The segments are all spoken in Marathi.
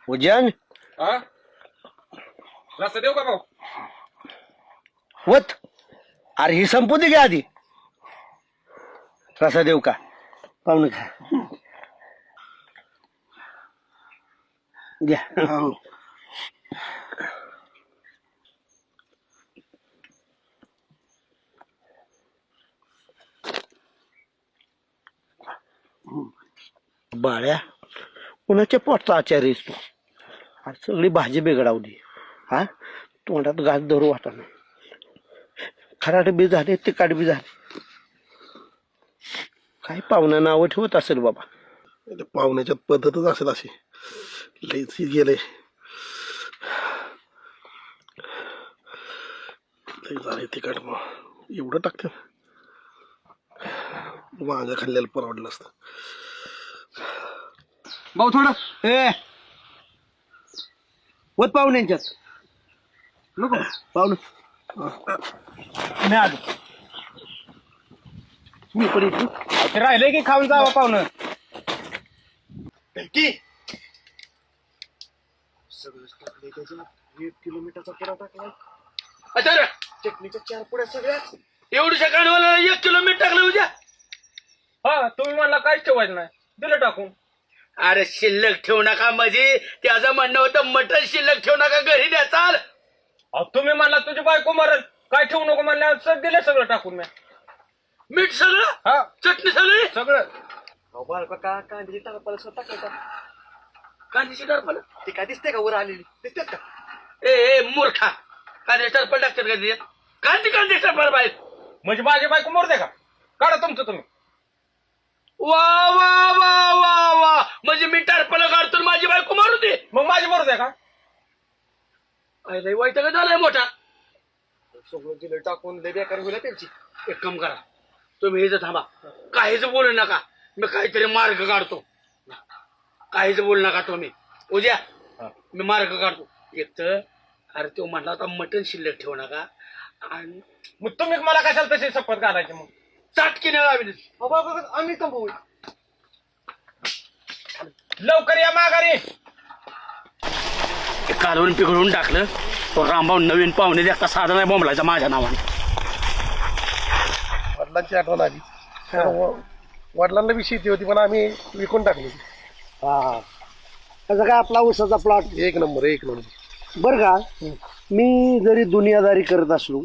उजन रस्ता देऊ का भाऊ? वत अरे ही संपू दे घ्या आधी. रसा देऊ का पाहुणे खा घ्या. बाळ्या कुणाच्या पोटचा आचार आहेस तू. आज सगळी भाजी बिघडावली. हा तोंडात घास धरू वाटा नाही. खराट बी झाले तिकाट बी झाले. काय पाहुणा नावं ठेवत असेल बाबा. पाहुण्याच्यात पद्धतच असेल अशी. लईच गेलंय. लई झाले तिखट मग एवढं टाकतं. माझ्या खाल्ल्याला परवडलं असतं. भाऊ थोडं ए वत पाहुण्यांच्यात नको पाहुण मी आलो. मी पण येतो. ते राहिलंय की खाऊन जावं पाहुणं. चटणीच्या 4 पुड्या सगळ्या एवढी सकाळी मला 1 किलो मीठ टाकलं उद्या. हा तुम्ही म्हणला काहीच ठेवायचं नाही दिलं टाकून. अरे शिल्लक ठेवू नका म्हणजे त्याचं म्हणणं होतं मटण शिल्लक ठेवू नका घरी द्या चाल. तुम्ही म्हणला तुझी बायको मरल काय ठेवू नको म्हणल्या दिलं सगळं टाकून मी. मीठ सगळं हा चटणी सगळी सगळं. कांद्याची टाकायला स्वतः टाकायचा. कांद्याची टरफल ते काय दिसते का वर आलेली दिसतात का? ए मूर्खा कांद्याची टरफल टाकतात का त्याच्यात. कांद्याची टरफल बाहेर म्हणजे माझी बायको मोर दे का काढा तुमचं तुम्ही. वा वा वा वा वा म्हणजे मी टरफल काढतो माझी बायको मारू दे. मग माझी मोर दे का. अरे वाईट का झालाय मोठा. सगळं दिलं टाकून लय बेकार होईल त्यांची. एक काम करा तुम्ही इथं थांबा. काहीच बोलू नका. मी काहीतरी मार्ग काढतो. काहीच बोलू नका तुम्ही. उद्या मी मार्ग काढतो. एक तर अरे तो म्हणला होता मटण शिल्लक ठेवू नका आणि मग तुम्ही मला कशाला तशी शपथ घालायची मग. चाटकीने लावली. आम्ही थांबवू. लवकर या माघारी. कालवून पिघळून टाकलं. तो रामभाऊ नवीन पाहुणे देखता साधा नाही बोंबलायचा माझ्या नावाने. वडिलांची आठवण आली. वडिलांना बी शेती होती पण आम्ही विकून टाकली. हा त्याचा काय आपला ऊसाचा प्लॉट. एक नंबर एक नंबर. बरं का मी जरी दुनियादारी करत असलो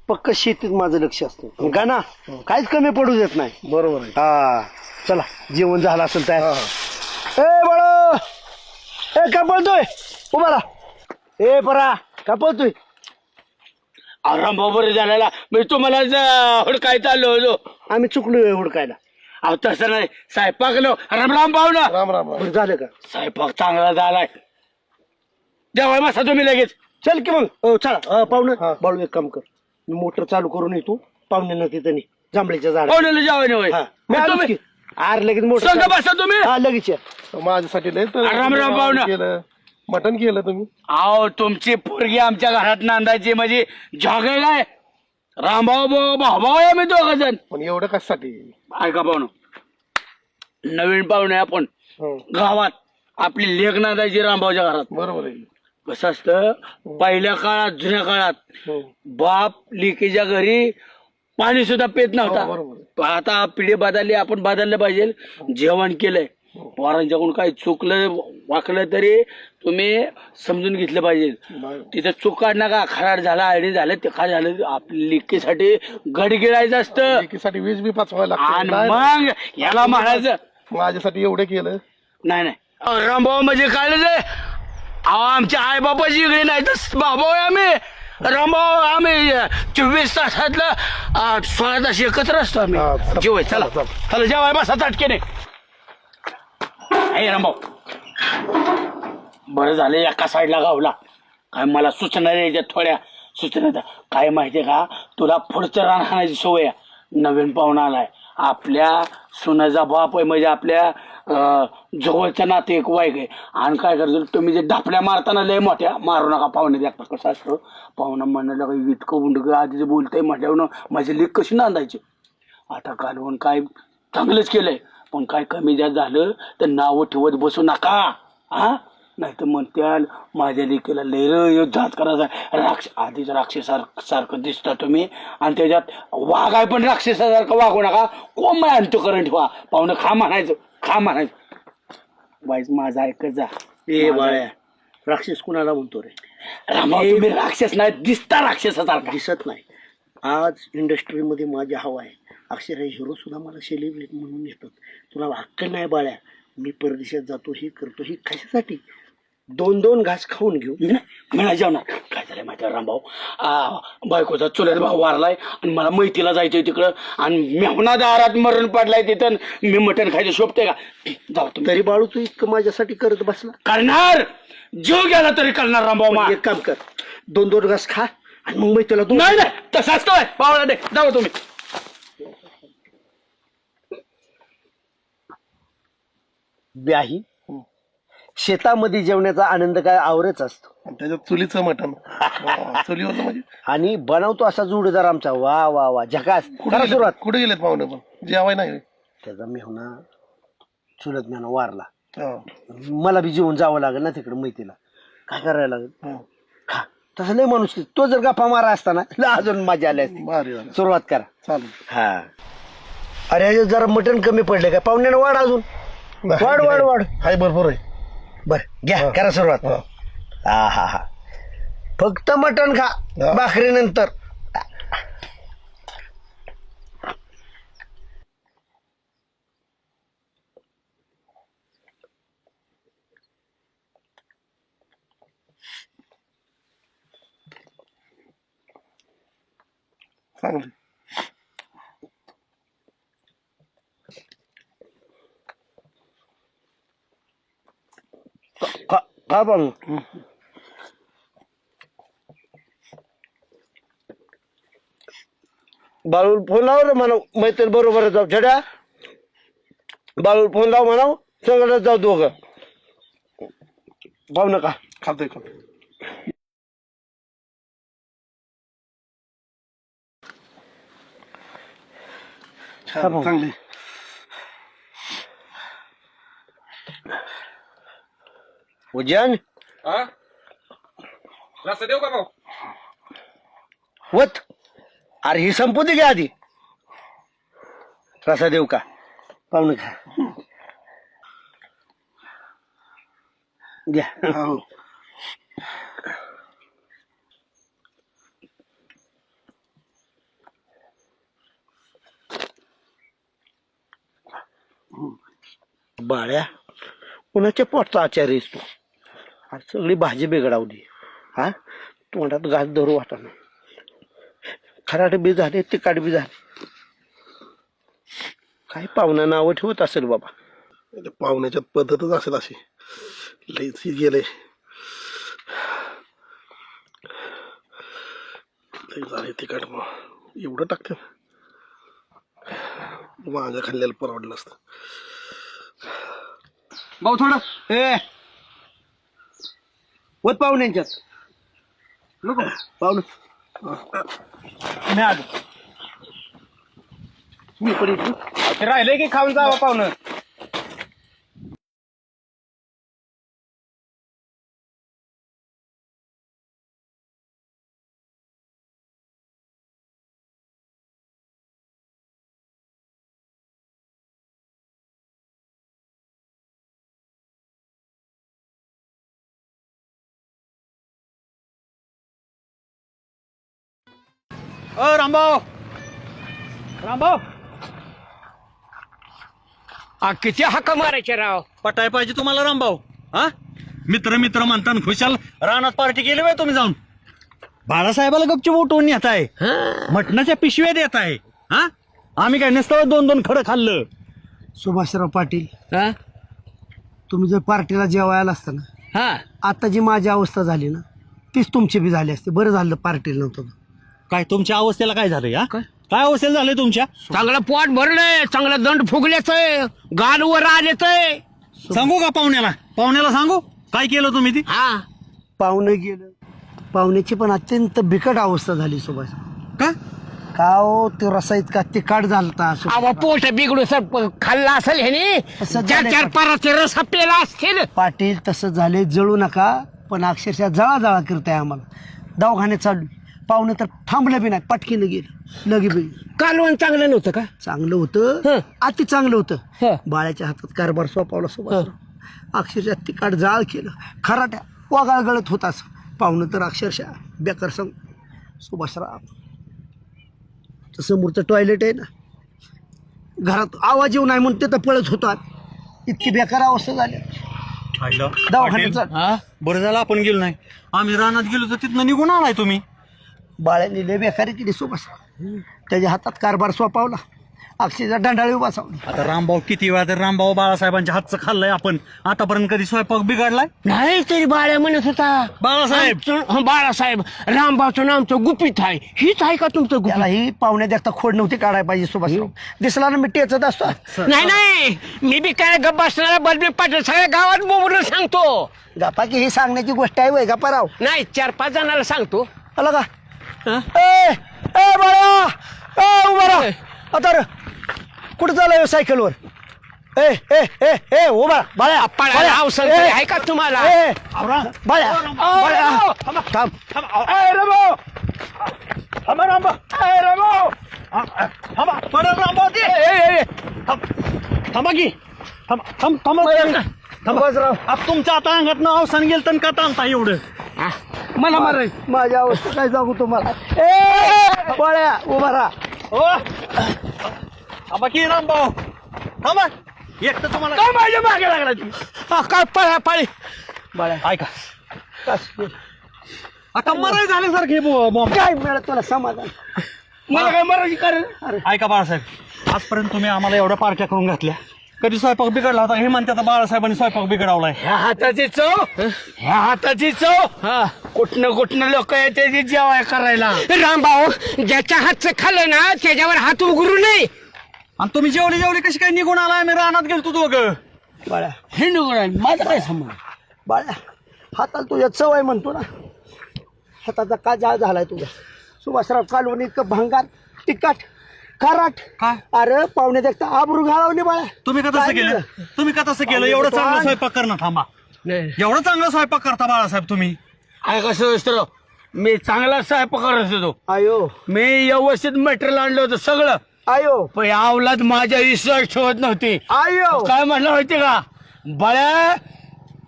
पक्क शेतीत माझं लक्ष असतं का ना. काहीच कमी पडू देत नाही. बरोबर आहे. हा चला जेवण झालं असेल तयार. ए बाळो ए का पळतोय उभा राहा. ए परा का पळतोय. रामभाऊ बरं झालेला मी तुम्हाला हुडकाय चाललो होतो. आम्ही चुकलोय हुडकायला. अहो तसं नाही स्वयंपाक लो राम भाऊ ना. राम राम राम. बरं झालं का. स्वयंपाक चांगला झालाय. जेवाय मासा तुम्ही लगेच. चल की मग चला पाहुणं हा. बाळू एक काम कर मी मोटर चालू करून येतो. पाहुण्यांना तिथं नाही जांभळीच्या झाड. पाहुण्याला जेवाय नाही हा होय. मी मग आलोच तुम्ही की. आर लगेच मोटर संग चालू. बसा तुम्ही. हा लगेच या. माझ्यासाठी लय तर राम राम पाहुणा. केलं. मटण केलं तुम्ही. अहो तुमची पोरगी आमच्या घरात नांदायची म्हणजे जॉगेला आहे. रामभाऊ भाऊ आहे आम्ही दोघ जण. पण एवढं कशासाठी. ऐका पाहुणं नवीन पाहुणे आपण गावात आपली लेख नांदायची रामभाऊच्या घरात. बरोबर आहे. कसं असतं पहिल्या काळात जुन्या काळात बाप लेकीच्या घरी पाणी सुद्धा पेत नव्हता. बरोबर. आता पिढी बदलली आपण बदललं पाहिजे. जेवण केलंय पोरांच्याकडून काही चुकलं वाकलं तरी तुम्ही समजून घेतलं पाहिजे. तिथे चूक काढ नका. खराड झाला आयडी झालं ते काय झालं आपल्या लेकीसाठी गड गिळायचं असतं एकीसाठी वीज बी पाचवायला आणि लागतं. मग याला म्हणायचं माझ्यासाठी एवढं केलं. नाही नाही रामभाऊ म्हणजे काढलं आमच्या आई बापाची इकडे नाही तर भाऊ आहे आम्ही. रामभाऊ आम्ही 24 तासातलं 16 तास एकत्र असतो आम्ही. हा, जेवाय चला चला जेवाय बसा ताटकेने. रामभाऊ बरं झालं एका साईडला गावला. काय मला सूचना द्यायच्या थोड्या सूचना. काय माहितीये का तुला पुढचं रान हाणायची सवय आहे. नवीन पाहुणा आलाय आपल्या सुनाचा बाप आहे म्हणजे आपल्या जवळच्या नाते एक वाईक आहे. आणि काय करतो तुम्ही जे ढापल्या मारताना लय मोठ्या मारू नका. पाहुणे देखता कसं असतं पाहुणा म्हणायला इतकं उंड आधी बोलतंय म्हटल्यावर माझी लेक कशी नांदायची. आता कालवण काय चांगलंच केलंय पण काय कमी जास्त झालं तर नाव ठेवत बसू नका हा, नाही तर म्हणत्याल माझ्या लेकीला लय युद्धात करायचा आधीच राक्षसारखं दिसता तुम्ही आणि त्याच्यात वाघाय पण राक्षसासारखं वागू नका कोंबड्या आणतो करंट व्हा पाहुणं खा म्हणायचं वाईज माझा ऐकत जा. ए बाळ्या, राक्षस कुणाला म्हणतो रे? रामाव, तुम्ही राक्षस नाही दिसता राक्षसासारखा. दिसत नाही. आज इंडस्ट्रीमध्ये माझ्या हवा आहे. अक्षर हिरो सुद्धा मला सेलिब्रिटी म्हणून येतात. तुला अक्कल नाही बाळ्या, मी परदेशात जातो ही करतो ही कशासाठी? 2-2 घास खाऊन घेऊ. नाही जेवणार. काय झालंय माहिती रामभाऊ, बायकोचा चुलत भाऊ वारलाय आणि मला मैतीला जायचंय तिकडं आणि मेहना दारात मरण पडलाय तिथं. मी मटण खायचं शोभते का? जाऊ तुम्ही. तरी बाळू तू इतकं माझ्यासाठी करत बसला. करणार, जीव गेला तरी करणार रामभाऊ. मा एक काम कर, 2-2 घास खा आणि मग मी तुला नाही तसाच काय पावला दे. जाऊ तुम्ही. ब्याही शेतामध्ये जेवण्याचा आनंद काय आवरच असतो. आणि त्याच्यात चुलीचं मटण चुलीवर म्हणजे आणि बनवतो असा जोडीदार आमचा. वा वा वा झकास. करा सुरुवात. कुठे गेलेत पाहुणे पण जेवाय नाही. त्याचा मेहुणा चुलत मेहुणा वारला. हो. मला बी जेवून जावं लागेल ना तिकडे मैतीला. काय करायला लागेल? हो. खा. तसं नाही माणूस तो जर गप्पा मारा असताना अजून मजा आली असती. भारी झालं. सुरुवात करा. चालेल. हा. अरे जरा मटण कमी पडले काय? पाहुण्यानं वाढ अजून. वाढ. हाय भरपूर आहे. बर घ्या, करा सुरुवात. हो. हा हा हा. फक्त मटण खा भाकरी नंतर. चांगलं. का पण बाळू फोन लाव रे म्हणा, मैत्रीण बरोबर जाऊ. छड्या बाळू फोन लाव म्हणाव, संगत जाऊ दोघं. पाहू नका. खातोय. चांगली. उज्जैन रस्ता देऊ का भाऊ? वत. अरे ही संपू दे घ्या आधी. रसा देऊ का? पाहू नका. घ्या. हो. बाळ्या, कुणाच्या पोटचा आचार आहेस तू? आज सगळी भाजी बिघडावली. हा, तोंडात घास धरू वाटाणा. खराट बी झाले, तिकाट बी झाले. काय पाहुणा नावं ठेवत असेल बाबा. पाहुण्याच्यात पद्धतच असेल अशी. लईच गेले. लई झाले तिखट. मग एवढं टाकते माझ्या खाल्ल्याला परवडलं असतं. भाऊ थोडं ए वत पाहुण्यांच्यात. नको पाहुणं. मी आलो. मी पण इथं राहिले की खाऊन जावं पाहुणं. रामभाऊ किती हाका मारायचे राव. पटाय पाहिजे तुम्हाला रामभाऊ. हा, मित्र म्हणताना खुशाल रानात पार्टी केली बाय तुम्ही जाऊन. बाळासाहेबाला गपचूप उठवून येत आहे. मटणाच्या पिशव्या देत आहे. हा, आम्ही काय नसतं 2-2 खडं खाल्लं. सुभाषराव पाटील, हा तुम्ही जर पार्टीला जेवायला असता ना, हा आता जी माझी अवस्था झाली ना तीच तुमची बी झाली असते. बरं झालं पार्टीला नव्हतं. काय तुमच्या अवस्थेला काय झालंय? हा, काय अवस्थेला झालंय तुमच्या? चांगलं पोट भरलंय, चांगलं दंड फुगल्याच, गाल वर आलेच. सांगू का पाहुण्याला सांगू काय केलं तुम्ही ती? हा, पाहुणे गेलं. पाहुण्याची पण अत्यंत बिकट अवस्था झाली सुभाष. का? का हो ते रसा इतका तिखट झालता अहो पोट बिघडू सर खाल्ला असेल ह्याने असं चार झालंय चार पण. पाराचे रसा पेला असतील. पाटील तसं झाले जळू नका पण अक्षरशः जळा करताय आम्हाला दवाखान्यात चालू पाहुणे तर थांबलं बी नाही पटकीनं गेलं लगे बी कालवण चांगलं नव्हतं का? चांगलं होतं हं. अति चांगलं होतं हं. बाळ्याच्या हातात कारभार सोपावला सोबत अक्षरशः तिकाट जाळ केलं खराट्या वागाळ गळत होताच पाहुणं तर अक्षरशः बेकार संग सुभाषराव समोरचं टॉयलेट आहे ना घरात आवाज येऊ नाही म्हणून ते तर पळत होतात इतकी बेकार अवस्था झाली दवाखान्यात चाल. बरं झालं आपण गेलो नाही आम्ही रानात गेलो तर तिथनं निघून आलाय तुम्ही. बाळ्यांनी लय बेकारी केली सुभाषराव त्याच्या हातात कारभार सोपावला अक्षरशः दंडाळी बसवली. आता रामभाऊ किती वेळा तर रामभाऊ बाळासाहेबांच्या हातचं खाल्लंय आपण आतापर्यंत कधी स्वयंपाक बिघडलाय नाही तरी बाळ्या म्हणत होता बाळासाहेब बाळासाहेब रामभाऊचं नामचं गुपित आहे हीच आहे का तुमचं गुपित? त्याला ही पाहुण्यात एकदा खोड नव्हती काढायला पाहिजे सुभाषराव दिसला ना मी टेचत असतो नाही नाही मी बी काय गप्प असणारा बलबी पाटील सगळ्या गावात बोबडून सांगतो. गप्पा की ही सांगण्याची गोष्ट आहे वय गप्पा राव नाही 4-5 जणांना सांगतो. आला का ए ए बाळा ए उभा राहा आता रे. कुठं चालू सायकलवर ए ए ए ए उभा बाळ्या पाळ्याला अवसर ए, आहे का तुम्हाला? ए, बाळ्या बाळ्या थांब ए रामभाऊ थांबा रामभाऊ ए रामभाऊ थांबा परत रामभाऊ थांबा की सुभाषराव अब तुमच्या आता अंगात अवसान गेलं तर का ताणता एवढं. मला माराय माझ्या अवस्था काय सांगू तुम्हाला ए बाळ्या उभा राहा हो थांबा की रामभाऊ थांबा एक तर तुम्हाला काय माझ्या मागे लागला तू? काय पळा पाळी बाळ्या ऐका कस- आता मराय झाल्यासारखे बॉम्ब. काय मिळत तुला समाधान मला काय मारायची कारण? ऐका बाळासाहेब आजपर्यंत तुम्ही आम्हाला एवढ्या पार्ट्या करून घातल्या कधी स्वयंपाक बिघडला होता हे म्हणते आता बाळासाहेबांनी स्वयंपाक बिघडवलाय. ह्या हाताची चव कुठनं लोक येते जेवाय करायला. रामभाऊ ज्याच्या हातचं खाल्लं ना त्याच्यावर हात उघडू नये. आणि तुम्ही जेवढी कशी काय निघून आलाय आम्ही रानात गेलतो दोघं. बाळ्या हे निघून माझा काय संबंध? बाळ्या हाताला तुझ्या चव आहे म्हणतो ना हाताचा का जाळ झालाय तुझा सुभाषराव कालवण इतकं भंगार तिखट खाराट काय? अरे पाहुणे देखता आबरू घालवली बाळ्या तुम्ही का तसं केलं तुम्ही का तसं केलं एवढं चांगलं स्वयंपाक करणं थांबा एवढं चांगलं स्वयंपाक करता बाळासाहेब तुम्ही. काय कसं असतं मी चांगला स्वयंपाक करत होतो. आयो मी व्यवस्थित मटेरियल आणलं होतं सगळं आयो पण या अवलाद माझ्या विश्वास ठेवत नव्हती. आयो काय म्हणलं माहिती का बळ्या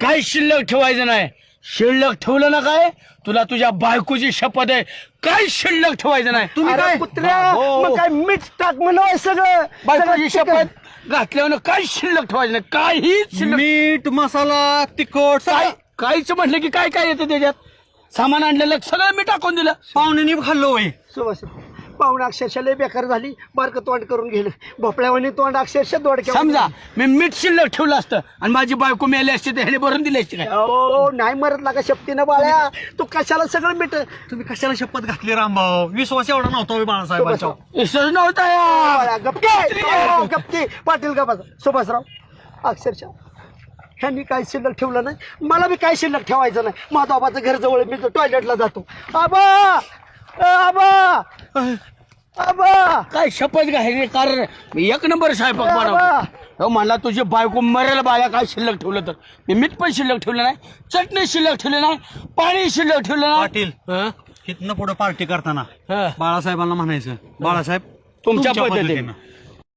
काही शिल्लक ठेवायचं नाही. शिल्लक ठेवलं ना काय तुला तुझ्या बायकोची शपथ आहे काही शिल्लक ठेवायचं नाही. तुम्ही अरे काय कुत्र्या हो. मग काय मीठ टाक म्हणलं सगळं बायकोची सगळं शपथ घातल्यावर काही शिल्लक ठेवायचं नाही काहीच शिल्लक मीठ मसाला तिखट काय काहीच म्हटलं की काय काय येतं त्याच्यात सामान आणलेलं सगळं मी टाकून दिलं. पाहुण्यानी खाल्लं होय. सुभाष पाहुणे अक्षरशः लय बेकार झाली बारकं तोंड करून गेलं भोपळ्यावानी तोंड अक्षरशः दोडक्या समजा मी मीठ शिल्लक ठेवलं असतं आणि माझी बायको मिळाली असते तर ह्याने भरून दिली असते काय? ओ नाही मरत लागा शक्तीनं बाळ्या तू कशाला सगळं मिट तुम्ही कशाला शपथ घातली रामभाऊ विश्वास एवढा नव्हता होय बाळासाहेबांचा. विश्वास नव्हता यार. बाळ्या गप्पे गप्पे पाटील गप्पा सुभाषराव अक्षरशः ह्यांनी काय शिल्लक ठेवलं नाही मला बी काय शिल्लक ठेवायचं नाही माझा बाबाचं घर जवळ मी टॉयलेटला जातो आबा आबा आबा काय शपथ घ्यायची कारण मी एक नंबर स्वयंपाक बनवतो. म्हणला तुझी बायको मरेल बाळ्या काय शिल्लक ठेवलं तर मी मीठ पण शिल्लक ठेवलं नाही चटणी शिल्लक ठेवली नाही पाणी शिल्लक ठेवलं नाही. पाटील इथनं पुढे पार्टी करताना हं. बाळासाहेबांना म्हणायचं बाळासाहेब तुमच्या पद्धतीने